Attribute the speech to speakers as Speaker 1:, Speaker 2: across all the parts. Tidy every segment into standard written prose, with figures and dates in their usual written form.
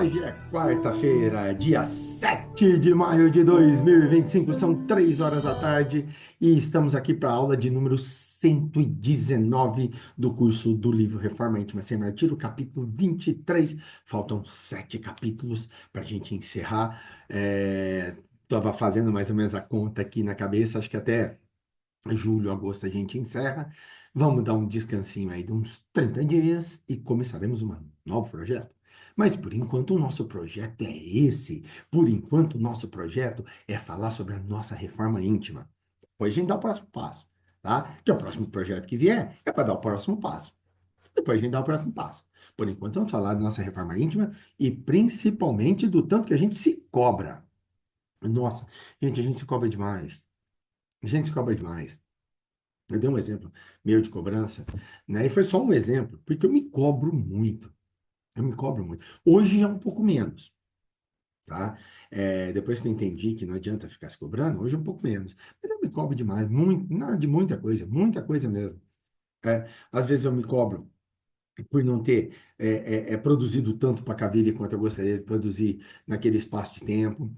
Speaker 1: Hoje é quarta-feira, dia 7 de maio de 2025, são 3 horas da tarde e estamos aqui para a aula de número 119 do curso do livro Reforma Íntima Sem Martírio, capítulo 23. Faltam 7 capítulos para a gente encerrar. Estava fazendo mais ou menos a conta aqui na cabeça, acho que até julho, agosto a gente encerra. Vamos dar um descansinho aí de uns 30 dias e começaremos um novo projeto. Mas por enquanto o nosso projeto é esse. Por enquanto o nosso projeto é falar sobre a nossa reforma íntima. Depois a gente dá o próximo passo, tá? Que é o próximo projeto que vier é para dar o próximo passo. Depois a gente dá o próximo passo. Por enquanto vamos falar da nossa reforma íntima e principalmente do tanto que a gente se cobra. Nossa, gente, a gente se cobra demais. A gente se cobra demais. Eu dei um exemplo meu de cobrança, né? E foi só um exemplo, porque eu me cobro muito. Eu me cobro muito. Hoje é um pouco menos, tá? Depois que eu entendi que não adianta ficar se cobrando, hoje é um pouco menos. Mas eu me cobro demais, muito, não, de muita coisa mesmo. Às vezes eu me cobro por não ter produzido tanto para a Cavile quanto eu gostaria de produzir naquele espaço de tempo.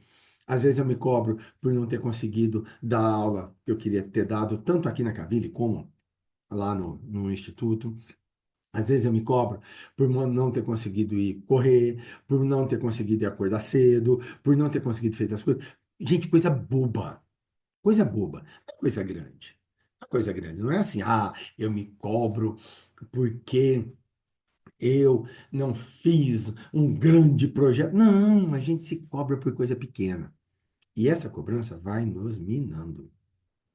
Speaker 1: Às vezes eu me cobro por não ter conseguido dar a aula que eu queria ter dado, tanto aqui na Cavile como lá no instituto. Às vezes eu me cobro por não ter conseguido ir correr, por não ter conseguido ir acordar cedo, por não ter conseguido fazer as coisas. Gente, coisa boba, não é coisa grande. Não é coisa grande, não é assim, eu me cobro porque eu não fiz um grande projeto. Não, a gente se cobra por coisa pequena. E essa cobrança vai nos minando.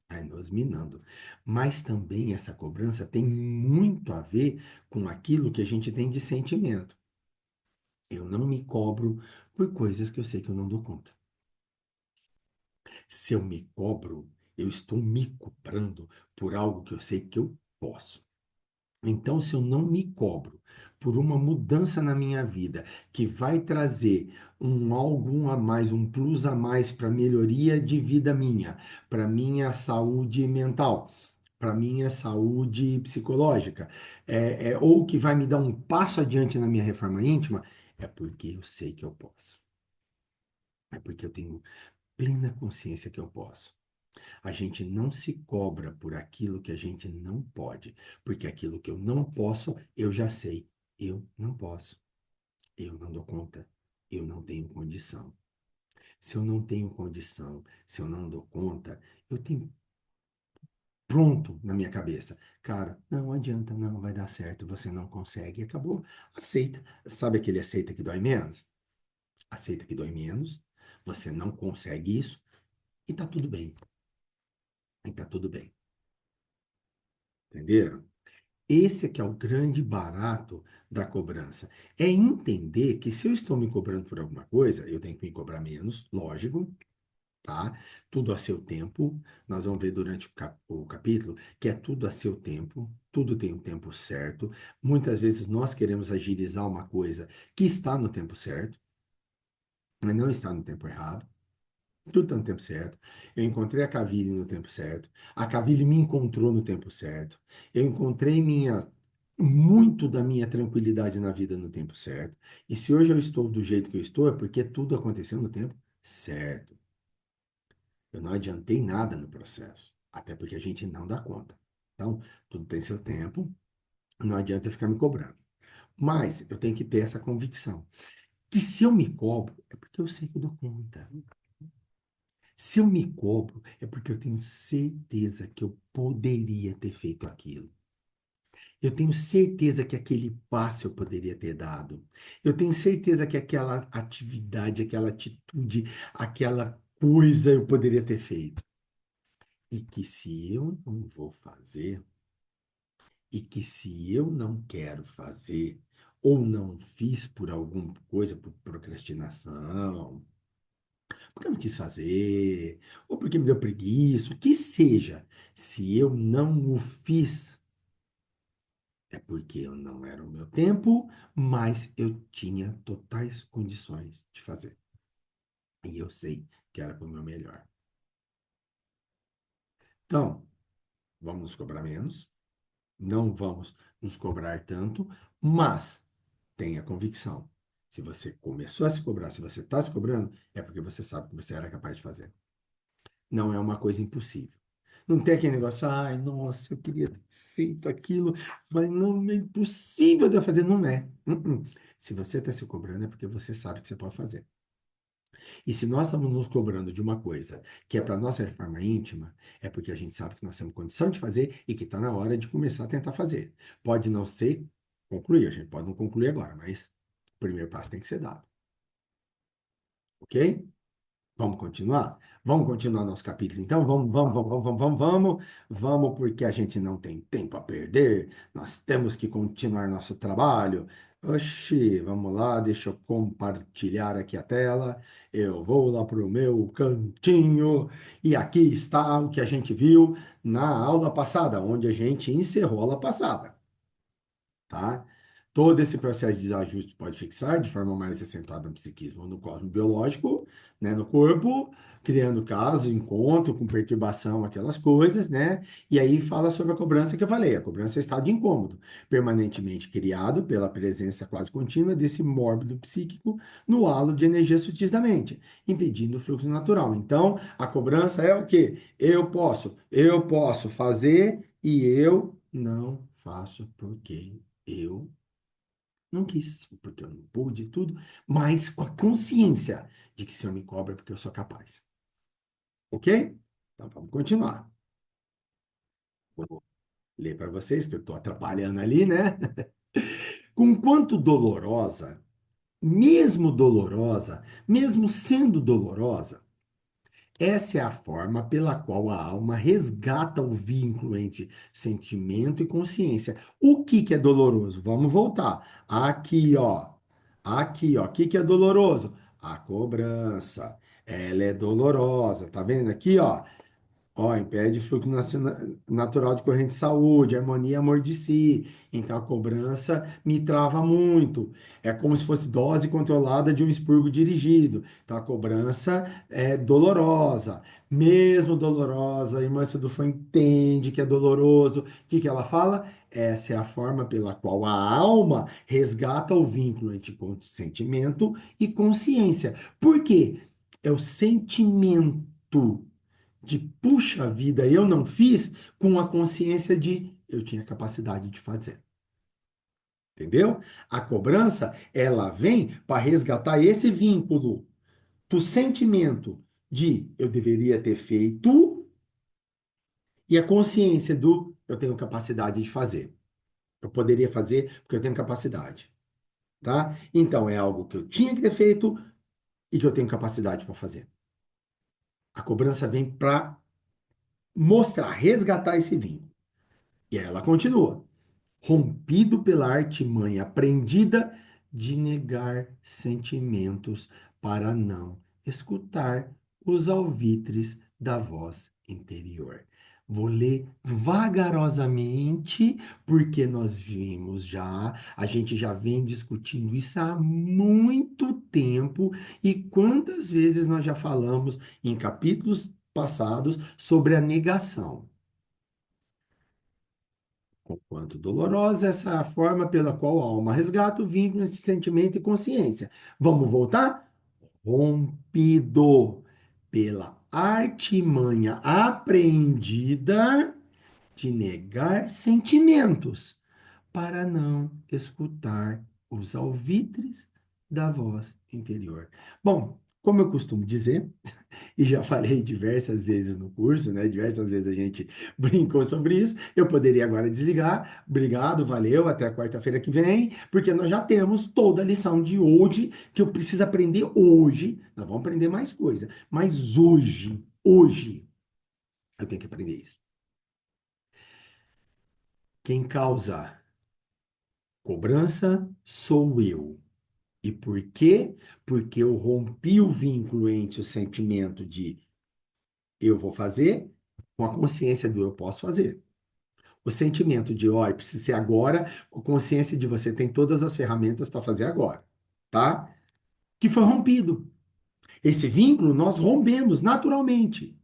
Speaker 1: Vai nos minando. Mas também essa cobrança tem muito a ver com aquilo que a gente tem de sentimento. Eu não me cobro por coisas que eu sei que eu não dou conta. Se eu me cobro, eu estou me cobrando por algo que eu sei que eu posso. Então, se eu não me cobro por uma mudança na minha vida que vai trazer um algo a mais, um plus a mais para a melhoria de vida minha, para minha saúde mental, para minha saúde psicológica, ou que vai me dar um passo adiante na minha reforma íntima, é porque eu sei que eu posso. É porque eu tenho plena consciência que eu posso. A gente não se cobra por aquilo que a gente não pode, porque aquilo que eu não posso, eu já sei. Eu não posso. Eu não dou conta. Eu não tenho condição. Se eu não tenho condição, se eu não dou conta, eu tenho pronto na minha cabeça. Cara, não adianta, não vai dar certo, você não consegue, e acabou. Aceita. Sabe aquele aceita que dói menos? Aceita que dói menos, você não consegue isso e tá tudo bem. E tá tudo bem. Entenderam? Esse é que é o grande barato da cobrança. É entender que se eu estou me cobrando por alguma coisa, eu tenho que me cobrar menos, lógico, tá? Tudo a seu tempo. Nós vamos ver durante o capítulo que é tudo a seu tempo, tudo tem um tempo certo. Muitas vezes nós queremos agilizar uma coisa que está no tempo certo, mas não está no tempo errado. Tudo está no tempo certo. Eu encontrei a Cavile no tempo certo. A Cavile me encontrou no tempo certo. Eu encontrei muito da minha tranquilidade na vida no tempo certo. E se hoje eu estou do jeito que eu estou, é porque tudo aconteceu no tempo certo. Eu não adiantei nada no processo, até porque a gente não dá conta. Então, tudo tem seu tempo, não adianta eu ficar me cobrando. Mas eu tenho que ter essa convicção. Que se eu me cobro, é porque eu sei que eu dou conta. Se eu me cobro, é porque eu tenho certeza que eu poderia ter feito aquilo. Eu tenho certeza que aquele passo eu poderia ter dado. Eu tenho certeza que aquela atividade, aquela atitude, aquela coisa eu poderia ter feito. E que se eu não vou fazer, e que se eu não quero fazer, ou não fiz por alguma coisa, por procrastinação, porque eu não quis fazer, ou porque me deu preguiça, o que seja, se eu não o fiz, é porque eu não era o meu tempo, mas eu tinha totais condições de fazer. E eu sei que era para o meu melhor. Então, vamos nos cobrar menos, não vamos nos cobrar tanto, mas tenha convicção. Se você começou a se cobrar, se você está se cobrando, é porque você sabe que você era capaz de fazer. Não é uma coisa impossível. Não tem aquele negócio, ai, nossa, eu queria ter feito aquilo, mas não é impossível de eu fazer. Não é. Se você está se cobrando, é porque você sabe que você pode fazer. E se nós estamos nos cobrando de uma coisa que é para nossa reforma íntima, é porque a gente sabe que nós temos condição de fazer e que está na hora de começar a tentar fazer. Pode não ser concluir, a gente pode não concluir agora, mas o primeiro passo tem que ser dado. Ok? Vamos continuar? Vamos continuar nosso capítulo, então? Vamos, porque a gente não tem tempo a perder, nós temos que continuar nosso trabalho. Oxi, vamos lá, deixa eu compartilhar aqui a tela. Eu vou lá para o meu cantinho, e aqui está o que a gente viu na aula passada, onde a gente encerrou a aula passada, tá? Todo esse processo de desajuste pode fixar de forma mais acentuada no psiquismo ou no cosmos biológico, né, no corpo, criando casos, encontro com perturbação, aquelas coisas, né? E aí fala sobre a cobrança que eu falei. A cobrança é o estado de incômodo, permanentemente criado pela presença quase contínua desse mórbido psíquico no halo de energia sutis da mente, impedindo o fluxo natural. Então, a cobrança é o quê? Eu posso fazer e eu não faço porque eu não quis, porque eu não pude, tudo, mas com a consciência de que se eu me cobro é porque eu sou capaz. Ok? Então vamos continuar. Vou ler para vocês, que eu estou atrapalhando ali, né? Conquanto dolorosa, mesmo sendo dolorosa, essa é a forma pela qual a alma resgata o vínculo entre sentimento e consciência. O que que é doloroso? Vamos voltar. Aqui, ó. Aqui, ó. O que que é doloroso? A cobrança. Ela é dolorosa. Tá vendo aqui, ó? Ó, impede o fluxo natural de corrente de saúde, harmonia e amor de si. Então a cobrança me trava muito. É como se fosse dose controlada de um expurgo dirigido. Então a cobrança é dolorosa. Mesmo dolorosa, a irmã Sedufo entende que é doloroso. O que que ela fala? Essa é a forma pela qual a alma resgata o vínculo entre sentimento e consciência. Por quê? É o sentimento de puxa vida, eu não fiz, com a consciência de eu tinha capacidade de fazer. Entendeu? A cobrança, ela vem para resgatar esse vínculo do sentimento de eu deveria ter feito e a consciência do eu tenho capacidade de fazer. Eu poderia fazer porque eu tenho capacidade, tá? Então é algo que eu tinha que ter feito e que eu tenho capacidade para fazer. A cobrança vem para mostrar, resgatar esse vínculo. E aí ela continua. Rompido pela artimanha aprendida de negar sentimentos para não escutar os alvitres da voz interior. Vou ler vagarosamente, porque nós vimos já, a gente já vem discutindo isso há muito tempo, e quantas vezes nós já falamos em capítulos passados sobre a negação. Conquanto dolorosa, essa é a forma pela qual a alma resgata o vínculo entre sentimento e consciência. Vamos voltar? Rompido pela artimanha apreendida de negar sentimentos para não escutar os alvitres da voz interior. Bom, como eu costumo dizer, e já falei diversas vezes no curso, né? Diversas vezes a gente brincou sobre isso. Eu poderia agora desligar. Obrigado, valeu, até a quarta-feira que vem, porque nós já temos toda a lição de hoje que eu preciso aprender hoje. Nós vamos aprender mais coisa, mas hoje, eu tenho que aprender isso. Quem causa cobrança sou eu. E por quê? Porque eu rompi o vínculo entre o sentimento de eu vou fazer com a consciência do eu posso fazer. O sentimento de, ó, precisa ser agora, com consciência de você tem todas as ferramentas para fazer agora, tá? Que foi rompido. Esse vínculo nós rompemos naturalmente.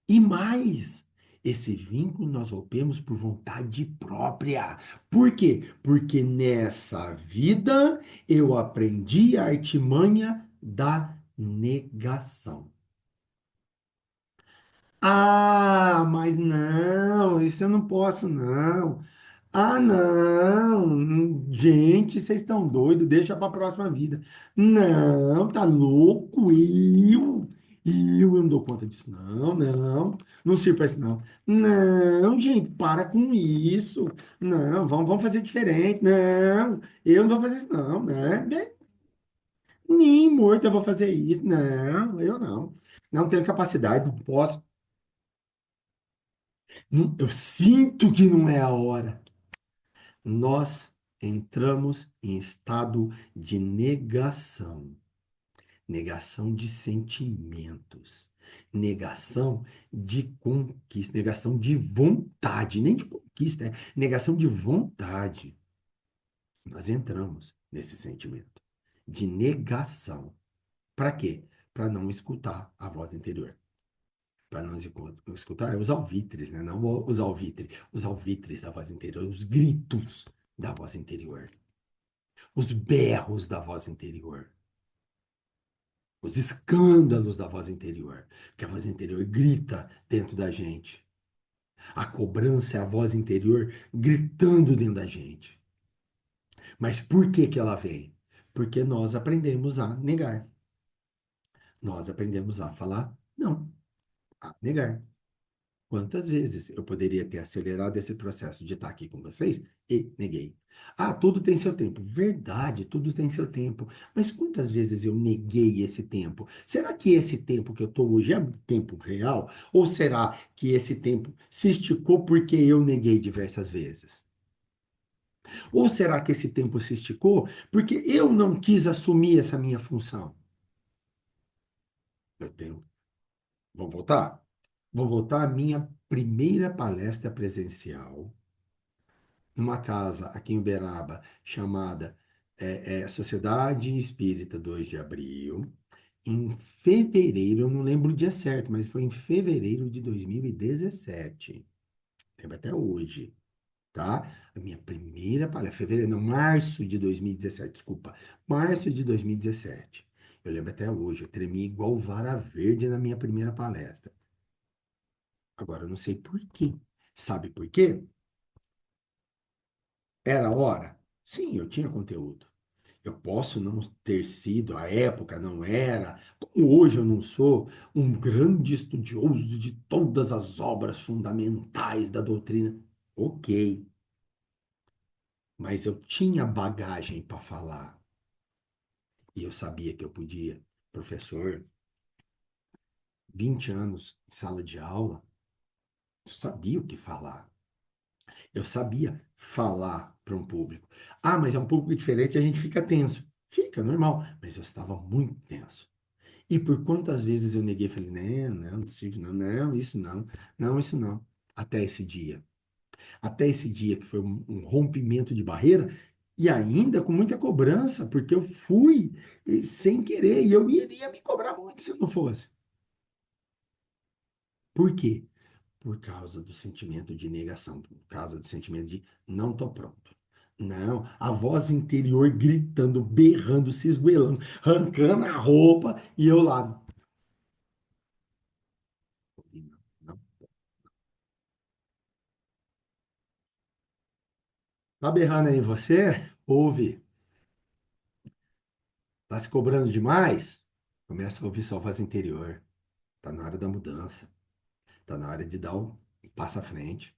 Speaker 1: E mais, Esse vínculo nós rompemos por vontade própria. Por quê? Porque nessa vida eu aprendi a artimanha da negação. Ah, mas não, isso eu não posso, não. Ah, não, gente, vocês estão doidos, deixa para a próxima vida. Não, tá louco? Eu não dou conta disso. Não, não, não sirvo para isso, não. Não, gente, para com isso. Não, vamos fazer diferente. Não, eu não vou fazer isso, não, né? Nem morto eu vou fazer isso. Não, eu não. Não tenho capacidade, não posso. Eu sinto que não é a hora. Nós entramos em estado de negação, negação de sentimentos, negação de conquista, negação de vontade, nem de conquista, é negação de vontade. Nós entramos nesse sentimento de negação. Para quê? Para não escutar a voz interior. Para não escutar os alvitres, né? Não os alvitres, os alvitres da voz interior, os gritos da voz interior, os berros da voz interior, os escândalos da voz interior, que a voz interior grita dentro da gente. A cobrança é a voz interior gritando dentro da gente. Mas por que que ela vem? Porque nós aprendemos a negar. Nós aprendemos a falar não, a negar. Quantas vezes eu poderia ter acelerado esse processo de estar aqui com vocês e neguei? Ah, tudo tem seu tempo. Verdade, tudo tem seu tempo. Mas quantas vezes eu neguei esse tempo? Será que esse tempo que eu estou hoje é um tempo real? Ou será que esse tempo se esticou porque eu neguei diversas vezes? Ou será que esse tempo se esticou porque eu não quis assumir essa minha função? Eu tenho. Vou voltar? Vou voltar à minha primeira palestra presencial numa casa aqui em Uberaba chamada Sociedade Espírita 2 de Abril, em fevereiro, eu não lembro o dia certo, mas foi em fevereiro de 2017. Lembro até hoje, tá? A minha primeira palestra, fevereiro, não, março de 2017, desculpa, março de 2017. Eu lembro até hoje, eu tremi igual vara verde na minha primeira palestra. Agora, eu não sei por quê. Sabe por quê? Era a hora? Sim, eu tinha conteúdo. Eu posso não ter sido, à época não era, como hoje eu não sou, um grande estudioso de todas as obras fundamentais da doutrina. Ok, mas eu tinha bagagem para falar e eu sabia que eu podia. Professor, 20 anos em sala de aula, eu sabia o que falar. Eu sabia falar para um público. Ah, mas é um público diferente, a gente fica tenso. Fica, normal, mas eu estava muito tenso. E por quantas vezes eu neguei, falei, não, Silvio, não, isso não, não, isso não. Até esse dia. Até esse dia que foi um rompimento de barreira e ainda com muita cobrança, porque eu fui sem querer e eu iria me cobrar muito se eu não fosse. Por quê? Por causa do sentimento de negação, por causa do sentimento de não tô pronto. Não, a voz interior gritando, berrando, se esgoelando, arrancando a roupa e eu lá. Não. Tá berrando aí em você? Ouve. Tá se cobrando demais? Começa a ouvir sua voz interior. Tá na hora da mudança. Tá na hora de dar um passo à frente.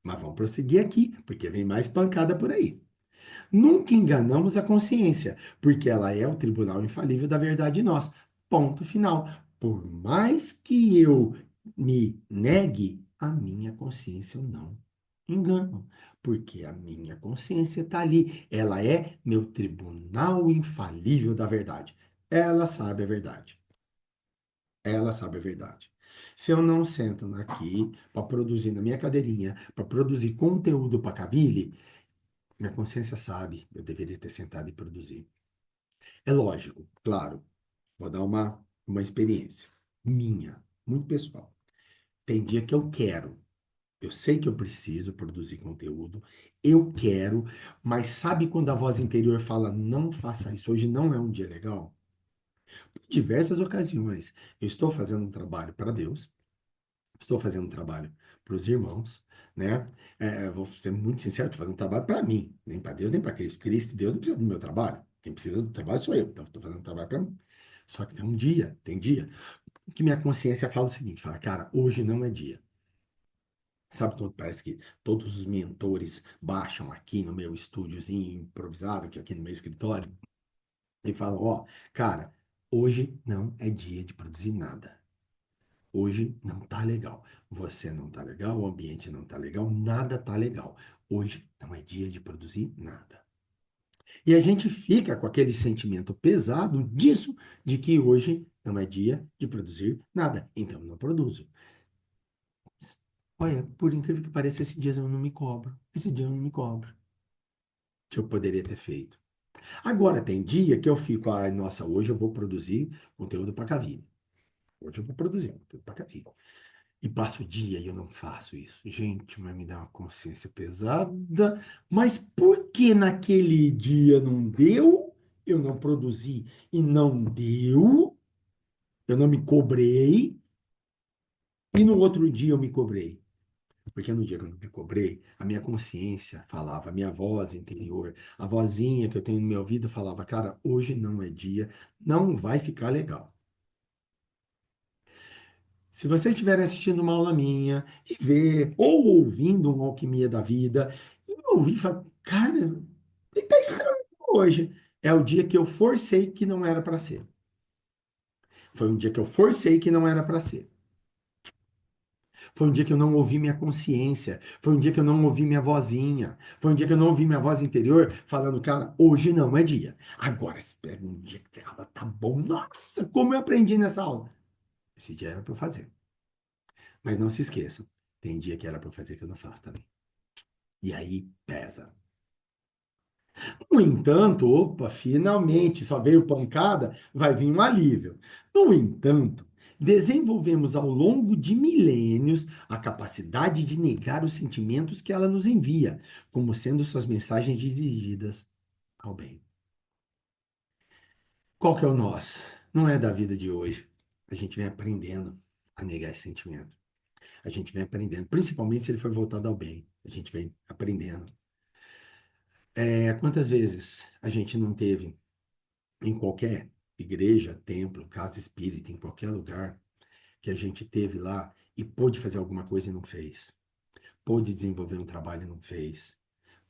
Speaker 1: Mas vamos prosseguir aqui, porque vem mais pancada por aí. Nunca enganamos a consciência, porque ela é o tribunal infalível da verdade em nós. Ponto final. Por mais que eu me negue, a minha consciência eu não engano, porque a minha consciência está ali. Ela é meu tribunal infalível da verdade. Ela sabe a verdade. Ela sabe a verdade. Se eu não sento aqui para produzir na minha cadeirinha, para produzir conteúdo para Kabyle, minha consciência sabe, eu deveria ter sentado e produzir. É lógico, claro, vou dar uma experiência minha, muito pessoal. Tem dia que eu quero. Eu sei que eu preciso produzir conteúdo, eu quero, mas sabe quando a voz interior fala, não faça isso, hoje não é um dia legal? Por diversas ocasiões, eu estou fazendo um trabalho para Deus, estou fazendo um trabalho para os irmãos, né? Vou ser muito sincero, estou fazendo um trabalho para mim, nem para Deus, nem para Cristo. Cristo e Deus não precisam do meu trabalho. Quem precisa do trabalho sou eu, então estou fazendo um trabalho para mim. Só que tem dia, que minha consciência fala o seguinte, fala, cara, hoje não é dia. Sabe quando parece que todos os mentores baixam aqui no meu estúdiozinho improvisado, aqui no meu escritório, e falam, ó, cara, hoje não é dia de produzir nada. Hoje não tá legal. Você não tá legal, o ambiente não tá legal, nada tá legal. Hoje não é dia de produzir nada. E a gente fica com aquele sentimento pesado disso, de que hoje não é dia de produzir nada. Então eu não produzo. Olha, por incrível que pareça, esse dia eu não me cobro. Esse dia eu não me cobro. Que eu poderia ter feito. Agora, tem dia que eu fico, ai, nossa, hoje eu vou produzir conteúdo para Cavini. Hoje eu vou produzir conteúdo para Cavini. E passo o dia e eu não faço isso. Gente, mas me dá uma consciência pesada. Mas por que naquele dia não deu? Eu não produzi e não deu. Eu não me cobrei. E no outro dia eu me cobrei. Porque no dia que eu me cobrei, a minha consciência falava, a minha voz interior, a vozinha que eu tenho no meu ouvido falava, cara, hoje não é dia, não vai ficar legal. Se vocês estiverem assistindo uma aula minha e ver, ou ouvindo uma alquimia da vida, e ouvir e falar, cara, tá estranho hoje. É o dia que eu forcei que não era para ser. Foi um dia que eu forcei que não era para ser. Foi um dia que eu não ouvi minha consciência. Foi um dia que eu não ouvi minha vozinha. Foi um dia que eu não ouvi minha voz interior falando, cara, hoje não é dia. Agora, se pega um dia que tá bom. Nossa, como eu aprendi nessa aula. Esse dia era para eu fazer. Mas não se esqueçam, tem dia que era para eu fazer que eu não faço também. E aí pesa. No entanto, opa, finalmente só veio pancada, vai vir um alívio. No entanto, desenvolvemos ao longo de milênios a capacidade de negar os sentimentos que ela nos envia, como sendo suas mensagens dirigidas ao bem. Qual que é o nosso? Não é da vida de hoje. A gente vem aprendendo a negar esse sentimento. A gente vem aprendendo, principalmente se ele for voltado ao bem. A gente vem aprendendo. Quantas vezes a gente não teve em qualquer igreja, templo, casa espírita, em qualquer lugar que a gente teve lá e pôde fazer alguma coisa e não fez. Pôde desenvolver um trabalho e não fez.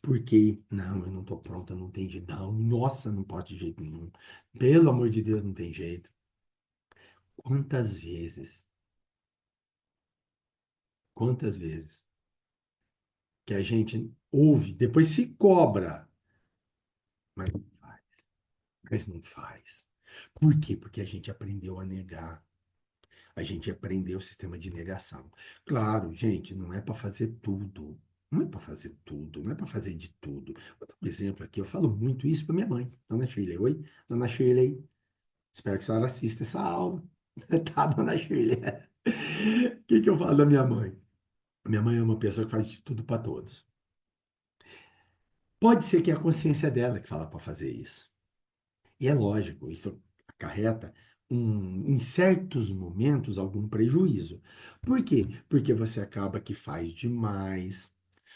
Speaker 1: Por quê? Não, eu não estou pronta, não tem jeito. Não, nossa, não pode de jeito nenhum. Pelo amor de Deus, não tem jeito. Quantas vezes que a gente ouve, depois se cobra, mas não faz, mas não faz. Por quê? Porque a gente aprendeu a negar. A gente aprendeu o sistema de negação. Claro, gente, não é para fazer tudo. Não é para fazer tudo, não é para fazer de tudo. Vou dar um exemplo aqui. Eu falo muito isso para minha mãe, Dona Shirley. Oi, Dona Shirley. Espero que a senhora assista essa aula. Tá, Dona Shirley? O que que eu falo da minha mãe? Minha mãe é uma pessoa que faz de tudo para todos. Pode ser que é a consciência dela que fala para fazer isso. E é lógico, isso acarreta em certos momentos algum prejuízo. Por quê? Porque você acaba que faz demais,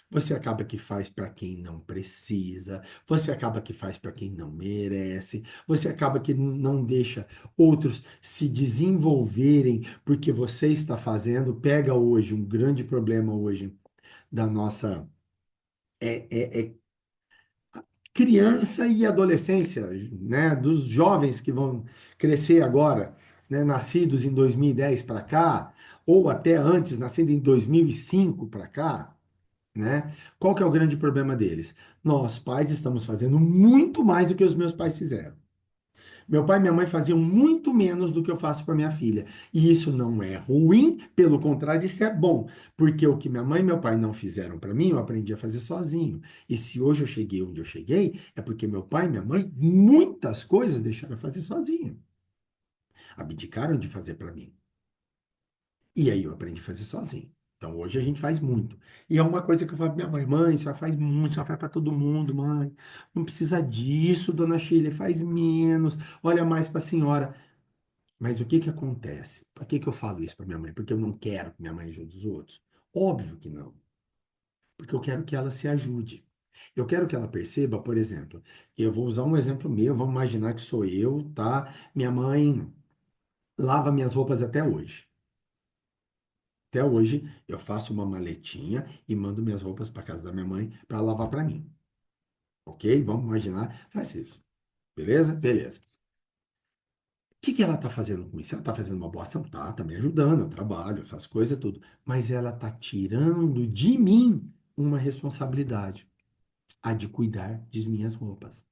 Speaker 1: você acaba que faz para quem não precisa, você acaba que faz para quem não merece, você acaba que não deixa outros se desenvolverem porque você está fazendo. Pega hoje um grande problema hoje da nossa é criança e adolescência, né, dos jovens que vão crescer agora, né, nascidos em 2010 para cá, ou até antes, nascidos em 2005 para cá, né? Qual que é o grande problema deles? Nós, pais, estamos fazendo muito mais do que os meus pais fizeram. Meu pai e minha mãe faziam muito menos do que eu faço para minha filha. E isso não é ruim, pelo contrário, isso é bom. Porque o que minha mãe e meu pai não fizeram para mim, eu aprendi a fazer sozinho. E se hoje eu cheguei onde eu cheguei, é porque meu pai e minha mãe, muitas coisas deixaram eu fazer sozinho. Abdicaram de fazer para mim. E aí eu aprendi a fazer sozinho. Então hoje a gente faz muito. E é uma coisa que eu falo pra minha mãe, mãe, a senhora faz muito, a senhora faz para todo mundo, mãe. Não precisa disso, dona Sheila, faz menos, olha mais para a senhora. Mas o que que acontece? Por que que eu falo isso para minha mãe? Porque eu não quero que minha mãe ajude os outros? Óbvio que não. Porque eu quero que ela se ajude. Eu quero que ela perceba, por exemplo, eu vou usar um exemplo meu, vamos imaginar que sou eu, tá? Minha mãe lava minhas roupas até hoje. Até hoje eu faço uma maletinha e mando minhas roupas para casa da minha mãe para lavar para mim. Ok? Vamos imaginar, faz isso. Beleza? Beleza. O que que ela está fazendo com isso? Ela está fazendo uma boa ação? Tá me ajudando, eu trabalho, eu faço coisa, tudo. Mas ela está tirando de mim uma responsabilidade, a de cuidar de minhas roupas.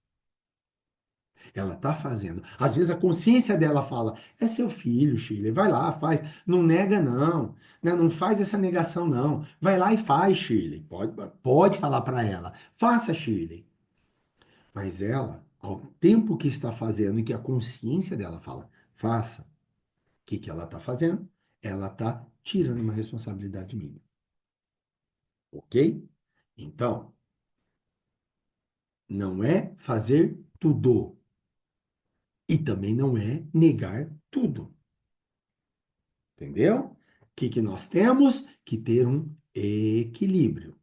Speaker 1: Ela está fazendo. Às vezes a consciência dela fala: é seu filho, Shirley, vai lá, faz. Não nega, não. Né? Não faz essa negação, não. Vai lá e faz, Shirley. Pode falar para ela: faça, Shirley. Mas ela, ao tempo que está fazendo e que a consciência dela fala: faça, o que que ela está fazendo? Ela está tirando uma responsabilidade minha. Ok? Então, não é fazer tudo. E também não é negar tudo. Entendeu? O que que nós temos? Que ter um equilíbrio.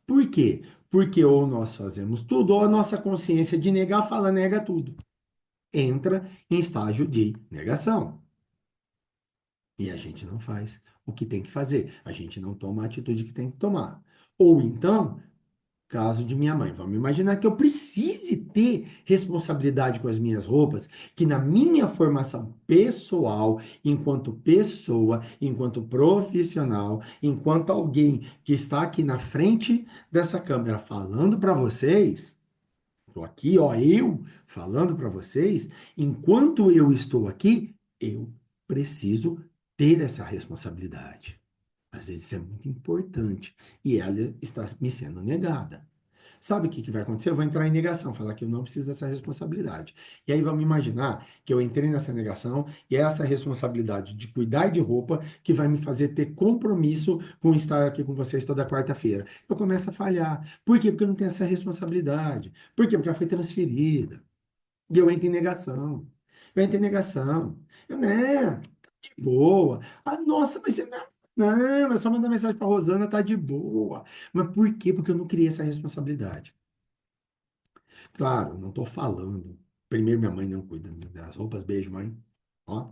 Speaker 1: Por quê? Porque ou nós fazemos tudo, ou a nossa consciência de negar fala nega tudo. Entra em estágio de negação. E a gente não faz o que tem que fazer. A gente não toma a atitude que tem que tomar. Ou então, caso de minha mãe. Vamos imaginar que eu precise ter responsabilidade com as minhas roupas, que na minha formação pessoal, enquanto pessoa, enquanto profissional, enquanto alguém que está aqui na frente dessa câmera falando para vocês, estou aqui, ó, eu falando para vocês, enquanto eu estou aqui, eu preciso ter essa responsabilidade. Às vezes é muito importante e ela está me sendo negada. Sabe o que que vai acontecer? Eu vou entrar em negação, falar que eu não preciso dessa responsabilidade. E aí vamos imaginar que eu entrei nessa negação e é essa responsabilidade de cuidar de roupa que vai me fazer ter compromisso com estar aqui com vocês toda quarta-feira. Eu começo a falhar. Por quê? Porque eu não tenho essa responsabilidade. Por quê? Porque ela foi transferida. E eu entro em negação. Eu entro em negação. Eu, né, de boa. Ah, nossa, mas você não. Não, é só mandar mensagem para Rosana, tá de boa. Mas por quê? Porque eu não criei essa responsabilidade. Claro, não estou falando. Primeiro, minha mãe não cuida das roupas. Beijo, mãe. Ó,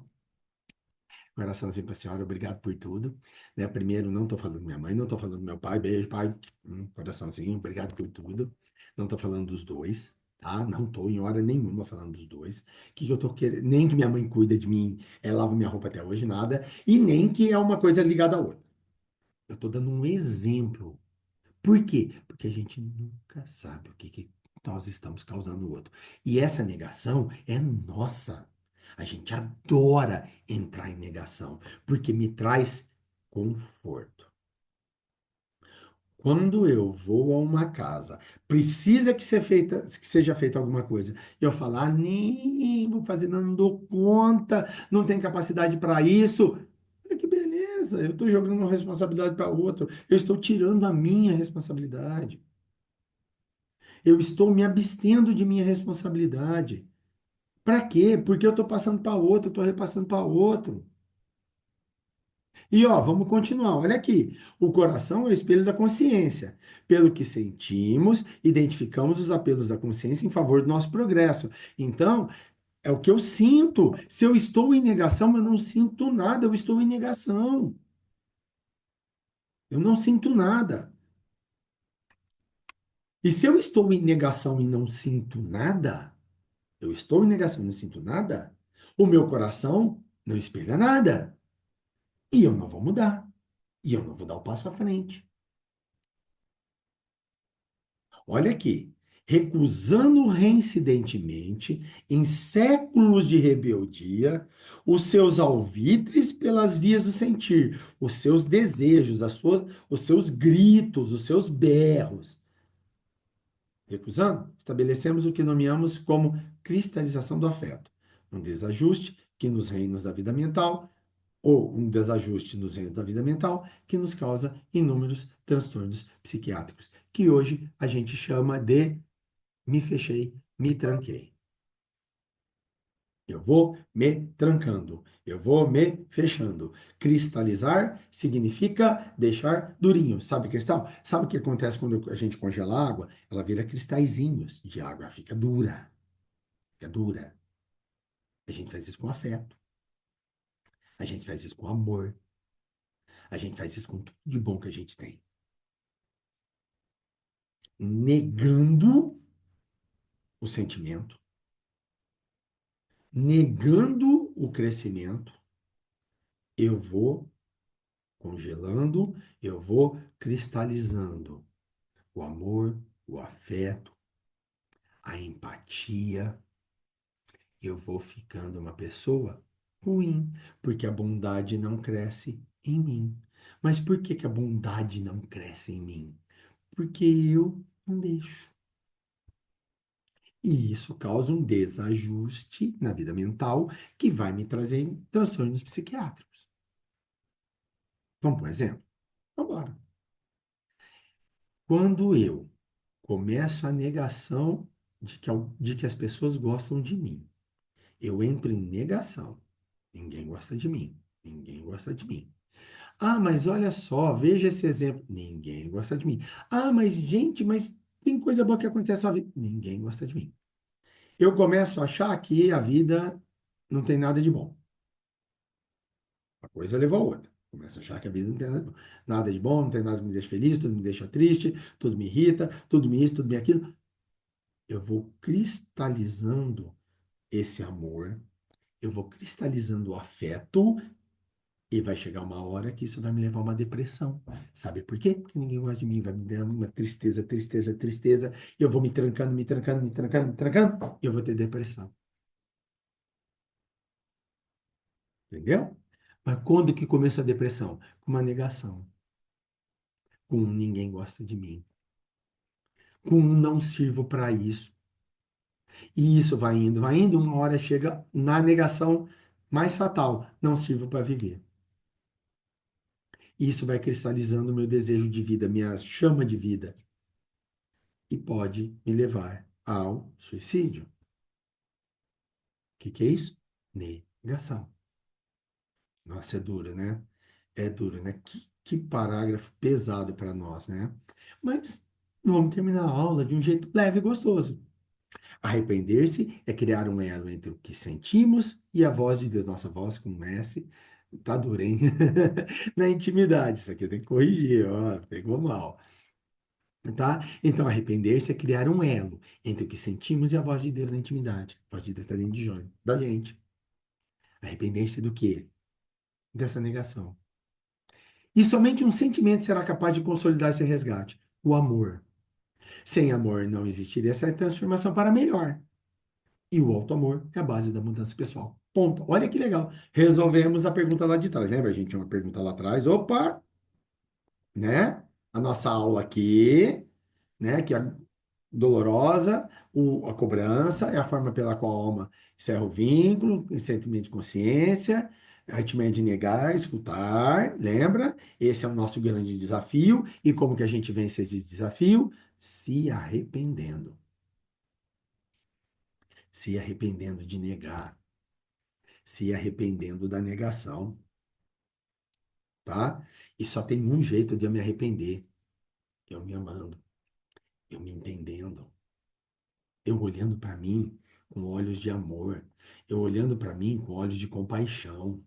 Speaker 1: coraçãozinho para a senhora, obrigado por tudo. Né? Primeiro, não estou falando da minha mãe, não estou falando do meu pai. Beijo, pai. Coraçãozinho, obrigado por tudo. Não estou falando dos dois, tá? Não estou em hora nenhuma falando dos dois. O que que eu estou querendo? Nem que minha mãe cuida de mim, lava minha roupa até hoje, nada. E nem que é uma coisa ligada à outra. Eu estou dando um exemplo. Por quê? Porque a gente nunca sabe o que, que nós estamos causando no outro. E essa negação é nossa. A gente adora entrar em negação, porque me traz conforto. Quando eu vou a uma casa, precisa que seja feita alguma coisa. E eu falo, ah, nem vou fazer, não dou conta, não tenho capacidade para isso. Olha que beleza, eu estou jogando uma responsabilidade para outro. Eu estou tirando a minha responsabilidade. Eu estou me abstendo de minha responsabilidade. Para quê? Porque eu estou passando para outro, eu estou repassando para outro. E ó, vamos continuar. Olha aqui. O coração é o espelho da consciência. Pelo que sentimos, identificamos os apelos da consciência em favor do nosso progresso. Então, é o que eu sinto. Se eu estou em negação, eu não sinto nada, eu estou em negação. Eu não sinto nada. E se eu estou em negação e não sinto nada, eu estou em negação e não sinto nada, o meu coração não espelha nada. E eu não vou mudar. E eu não vou dar o passo à frente. Olha aqui. Recusando reincidentemente, em séculos de rebeldia, os seus alvitres pelas vias do sentir, os seus desejos, os seus gritos, os seus berros. Recusando, estabelecemos o que nomeamos como cristalização do afeto, um desajuste que nos reinos da vida mental ou um desajuste nos entes da vida mental que nos causa inúmeros transtornos psiquiátricos, que hoje a gente chama de me fechei, me tranquei. Eu vou me trancando, eu vou me fechando. Cristalizar significa deixar durinho. Sabe cristal? Sabe o que acontece quando a gente congela a água? Ela vira cristalzinhos de água, fica dura, fica dura. A gente faz isso com afeto, a gente faz isso com amor, a gente faz isso com tudo de bom que a gente tem. Negando o sentimento, negando o crescimento, eu vou congelando, eu vou cristalizando o amor, o afeto, a empatia. Eu vou ficando uma pessoa ruim, porque a bondade não cresce em mim. Mas por que que a bondade não cresce em mim? Porque eu não deixo. E isso causa um desajuste na vida mental que vai me trazer transtornos psiquiátricos. Vamos por um exemplo? Vamos embora. Quando eu começo a negação de que as pessoas gostam de mim, eu entro em negação. Ninguém gosta de mim. Ninguém gosta de mim. Ah, mas olha só, veja esse exemplo. Ninguém gosta de mim. Ah, mas gente, mas tem coisa boa que acontece na sua vida. Ninguém gosta de mim. Eu começo a achar que a vida não tem nada de bom. Uma coisa levou a outra. Começo a achar que a vida não tem nada de bom, não tem nada que me deixa feliz, tudo me deixa triste, tudo me irrita, tudo me isso, tudo me aquilo. Eu vou cristalizando esse amor, eu vou cristalizando o afeto e vai chegar uma hora que isso vai me levar a uma depressão. Sabe por quê? Porque ninguém gosta de mim, vai me dar uma tristeza, tristeza, tristeza, e eu vou me trancando, me trancando, me trancando, me trancando, e eu vou ter depressão. Entendeu? Mas quando que começa a depressão? Com uma negação, com um ninguém gosta de mim, com um não sirvo para isso. E isso vai indo, uma hora chega na negação mais fatal, não sirvo para viver. E isso vai cristalizando o meu desejo de vida, minha chama de vida, e pode me levar ao suicídio. O que é isso? Negação. Nossa, é duro, né? É duro, né? Que parágrafo pesado para nós, né? Mas vamos terminar a aula de um jeito leve e gostoso. Arrepender-se é criar um elo entre o que sentimos e a voz de Deus. Nossa, voz com um S tá dura, hein? Na intimidade. Isso aqui eu tenho que corrigir, ó, pegou mal. Tá? Então, arrepender-se é criar um elo entre o que sentimos e a voz de Deus na intimidade. A voz de Deus está dentro da gente. Arrepender-se do quê? Dessa negação. E somente um sentimento será capaz de consolidar esse resgate: o amor. Sem amor não existiria essa transformação para melhor. E o auto-amor é a base da mudança pessoal. Ponto. Olha que legal. Resolvemos a pergunta lá de trás. Lembra? A gente tinha uma pergunta lá atrás. Opa! Né? A nossa aula aqui, né? Que é dolorosa, a cobrança é a forma pela qual a alma encerra o vínculo, o sentimento de consciência, a aritmética de negar, escutar, lembra? Esse é o nosso grande desafio. E como que a gente vence esse desafio? Se arrependendo. Se arrependendo de negar. Se arrependendo da negação, tá? E só tem um jeito de eu me arrepender. Eu me amando, eu me entendendo, eu olhando para mim com olhos de amor, eu olhando para mim com olhos de compaixão,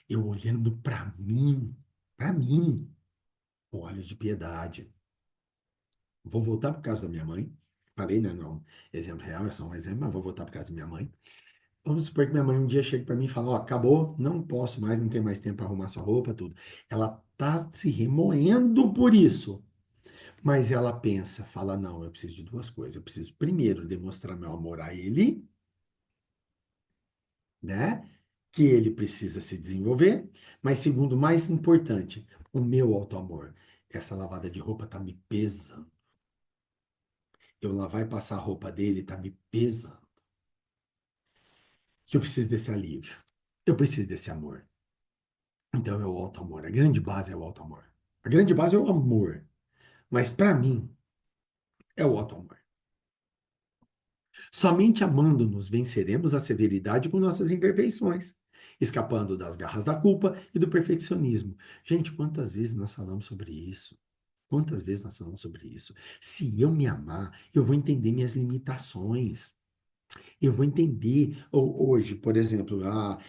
Speaker 1: eu olhando para mim, com olhos de piedade. Vou voltar para casa da minha mãe. Falei, né? Não, exemplo real, é só um exemplo, mas vou voltar para casa da minha mãe. Vamos supor que minha mãe um dia chega para mim e fala: Ó, acabou, não posso mais, não tenho mais tempo para arrumar sua roupa, tudo. Ela tá se remoendo por isso. Mas ela pensa, fala: Não, eu preciso de duas coisas. Eu preciso, primeiro, demonstrar meu amor a ele, né? Que ele precisa se desenvolver. Mas, segundo, mais importante, o meu auto-amor. Essa lavada de roupa tá me pesando. Eu lavar e passar a roupa dele tá me pesando. Que eu preciso desse alívio. Eu preciso desse amor. Então é o alto amor. A grande base é o alto amor. A grande base é o amor. Mas para mim é o alto amor. Somente amando-nos venceremos a severidade com nossas imperfeições, escapando das garras da culpa e do perfeccionismo. Gente, quantas vezes nós falamos sobre isso? Quantas vezes nós falamos sobre isso? Se eu me amar, eu vou entender minhas limitações. Eu vou entender hoje, por exemplo,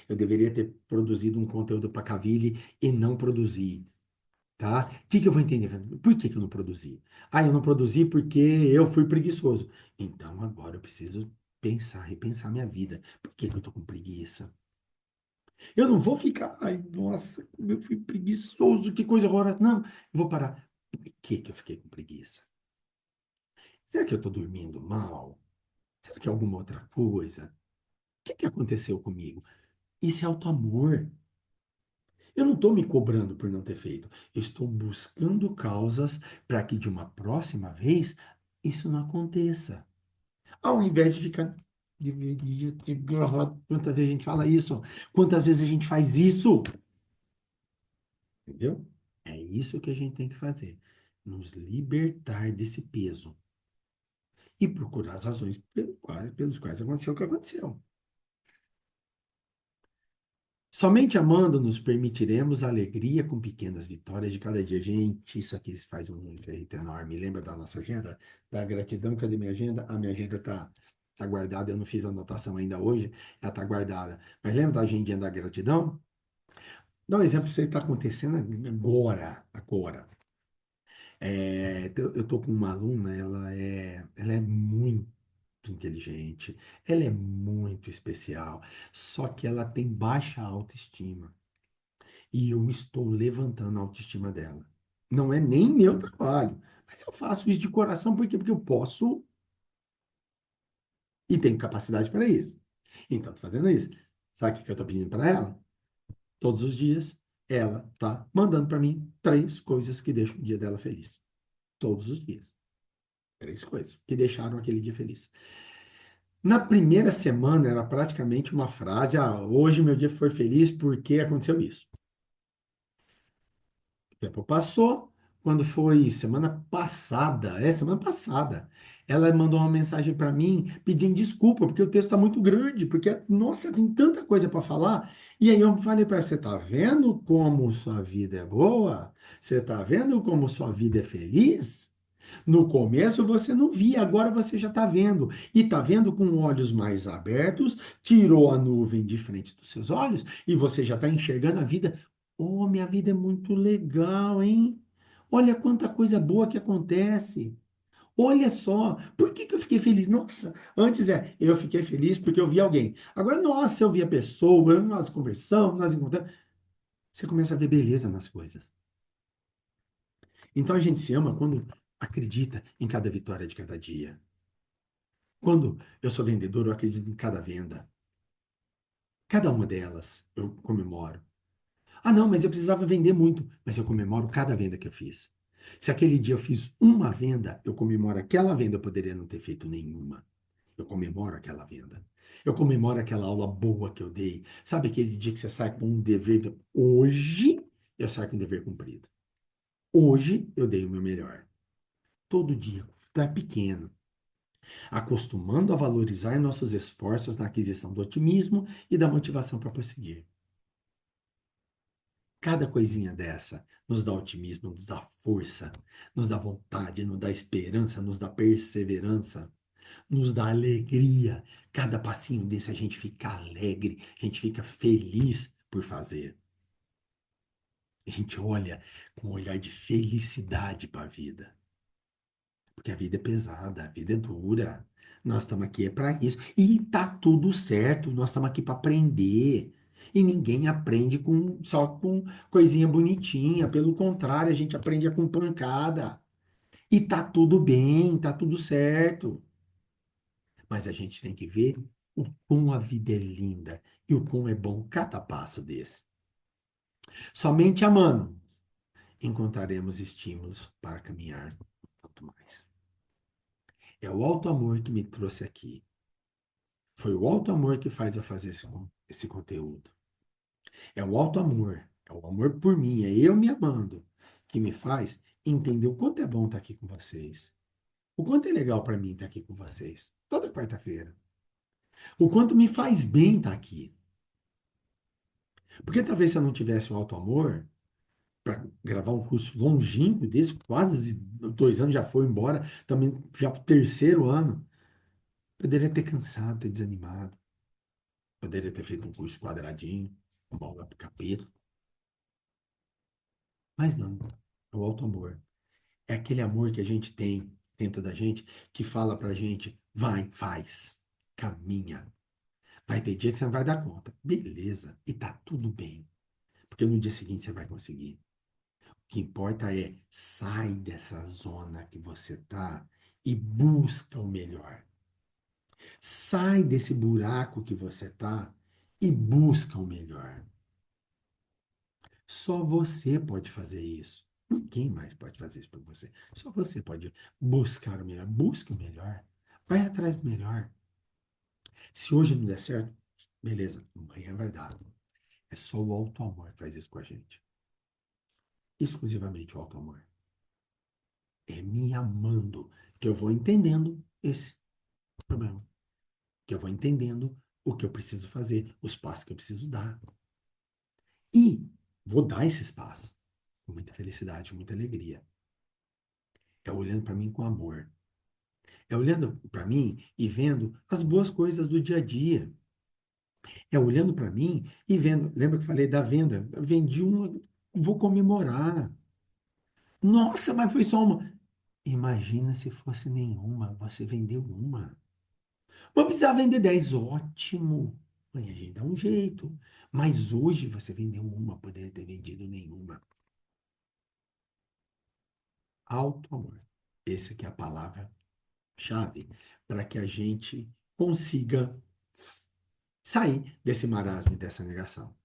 Speaker 1: eu deveria ter produzido um conteúdo para Cavile e não produzi, tá? O que que eu vou entender? Por que que eu não produzi? Eu não produzi porque eu fui preguiçoso. Então agora eu preciso pensar, repensar minha vida. Por que que eu tô com preguiça? Eu não vou ficar, ai, nossa, como eu fui preguiçoso, que coisa horrorosa. Não, eu vou parar. Por que que eu fiquei com preguiça? Será que eu tô dormindo mal? Será que é alguma outra coisa? O que que aconteceu comigo? Isso é auto-amor. Eu não estou me cobrando por não ter feito. Eu estou buscando causas para que de uma próxima vez isso não aconteça. Ao invés de ficar. Deveria ter gravado. Quantas vezes a gente fala isso? Quantas vezes a gente faz isso? Entendeu? É isso que a gente tem que fazer. Nos libertar desse peso. E procurar as razões pelos quais aconteceu o que aconteceu. Somente amando nos permitiremos a alegria com pequenas vitórias de cada dia. Gente, isso aqui faz um efeito enorme. Lembra da nossa agenda? Da gratidão? Cadê minha agenda? A minha agenda tá guardada. Eu não fiz a anotação ainda hoje. Ela tá guardada. Mas lembra da agendinha da gratidão? Dá um exemplo, isso está acontecendo agora. Agora. Eu tô com uma aluna, ela é muito inteligente, ela é muito especial, só que ela tem baixa autoestima. E eu estou levantando a autoestima dela. Não é nem meu trabalho, mas eu faço isso de coração, por quê? Porque eu posso e tenho capacidade para isso. Então, estou fazendo isso. Sabe o que eu estou pedindo para ela? Todos os dias, ela tá mandando para mim 3 coisas que deixam o dia dela feliz. Todos os dias. 3 coisas que deixaram aquele dia feliz. Na primeira semana, era praticamente uma frase: hoje meu dia foi feliz porque aconteceu isso. O tempo passou. Quando foi semana passada, ela mandou uma mensagem para mim pedindo desculpa, porque o texto está muito grande, porque, nossa, tem tanta coisa para falar. E aí eu falei para ela: você está vendo como sua vida é boa? Você está vendo como sua vida é feliz? No começo você não via, agora você já está vendo. E está vendo com olhos mais abertos, tirou a nuvem de frente dos seus olhos e você já está enxergando a vida. Oh, minha vida é muito legal, hein? Olha quanta coisa boa que acontece. Olha só, por que que eu fiquei feliz? Nossa, antes eu fiquei feliz porque eu vi alguém. Agora, nossa, eu vi a pessoa, nós conversamos, nós encontramos. Você começa a ver beleza nas coisas. Então a gente se ama quando acredita em cada vitória de cada dia. Quando eu sou vendedor, eu acredito em cada venda. Cada uma delas eu comemoro. Não, mas eu precisava vender muito. Mas eu comemoro cada venda que eu fiz. Se aquele dia eu fiz uma venda, eu comemoro aquela venda. Eu poderia não ter feito nenhuma. Eu comemoro aquela venda. Eu comemoro aquela aula boa que eu dei. Sabe aquele dia que você sai com um dever? Hoje eu saio com um dever cumprido. Hoje eu dei o meu melhor. Todo dia. Tá pequeno. Acostumando a valorizar nossos esforços na aquisição do otimismo e da motivação para prosseguir. Cada coisinha dessa nos dá otimismo, nos dá força, nos dá vontade, nos dá esperança, nos dá perseverança, nos dá alegria. Cada passinho desse a gente fica alegre, a gente fica feliz por fazer. A gente olha com um olhar de felicidade para a vida. Porque a vida é pesada, a vida é dura. Nós estamos aqui para isso. E tá tudo certo, nós estamos aqui para aprender. E ninguém aprende só com coisinha bonitinha. Pelo contrário, a gente aprende com pancada. E tá tudo bem, tá tudo certo. Mas a gente tem que ver o quão a vida é linda e o quão é bom cada passo desse. Somente amando encontraremos estímulos para caminhar um tanto mais. É o alto amor que me trouxe aqui. Foi o alto amor que faz eu fazer esse conteúdo. É o alto amor. É o amor por mim, é eu me amando, que me faz entender o quanto é bom estar aqui com vocês. O quanto é legal para mim estar aqui com vocês, toda quarta-feira. O quanto me faz bem estar aqui. Porque talvez se eu não tivesse o auto-amor, para gravar um curso longínquo desse, quase 2 anos já foi embora, também já para o terceiro ano, poderia ter cansado, ter desanimado, poderia ter feito um curso quadradinho, uma aula para capítulo, mas não, é o auto-amor. É aquele amor que a gente tem dentro da gente, que fala pra gente, vai, faz, caminha. Vai ter dia que você não vai dar conta. Beleza, e tá tudo bem, porque no dia seguinte você vai conseguir. O que importa é sai dessa zona que você tá e busca o melhor. Sai desse buraco que você tá e busca o melhor. Só você pode fazer isso. Ninguém mais pode fazer isso por você. Só você pode buscar o melhor. Busque o melhor. Vai atrás do melhor. Se hoje não der certo, beleza, amanhã vai dar. É só o auto-amor que faz isso com a gente. Exclusivamente o auto-amor. É me amando que eu vou entendendo esse problema. Que eu vou entendendo o que eu preciso fazer, os passos que eu preciso dar. E vou dar esses passos com muita felicidade, com muita alegria. É olhando para mim com amor. É olhando para mim e vendo as boas coisas do dia a dia. É olhando para mim e vendo. Lembra que eu falei da venda? Eu vendi uma, vou comemorar. Nossa, mas foi só uma. Imagina se fosse nenhuma. Você vendeu uma. Vou precisar vender 10. Ótimo. Amanhã a gente dá um jeito. Mas hoje você vendeu uma, poderia ter vendido nenhuma. Alto amor. Essa que é a palavra-chave para que a gente consiga sair desse marasmo e dessa negação.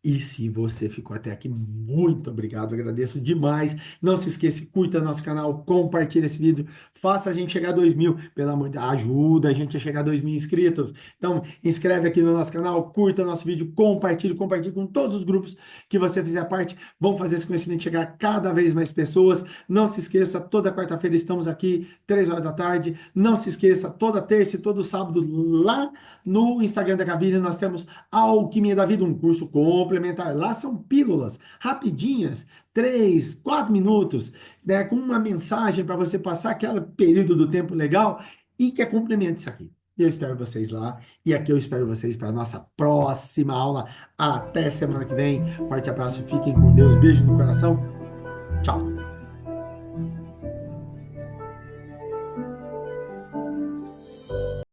Speaker 1: E se você ficou até aqui, muito obrigado, agradeço demais. Não se esqueça, curta nosso canal, compartilha esse vídeo, faça a gente chegar a 2.000, pelo amor de Deus, ajuda a gente a chegar a 2.000 inscritos. Então, inscreve aqui no nosso canal, curta nosso vídeo, compartilhe com todos os grupos que você fizer parte. Vamos fazer esse conhecimento chegar a cada vez mais pessoas. Não se esqueça, toda quarta-feira estamos aqui, 3 horas da tarde. Não se esqueça, toda terça e todo sábado, lá no Instagram da Cabine, nós temos Alquimia da Vida, um curso complementar. Lá são pílulas rapidinhas, 3, 4 minutos, né, com uma mensagem para você passar aquele período do tempo legal e que é complemento isso aqui. Eu espero vocês lá e aqui eu espero vocês para a nossa próxima aula. Até semana que vem. Forte abraço, fiquem com Deus, beijo no coração. Tchau.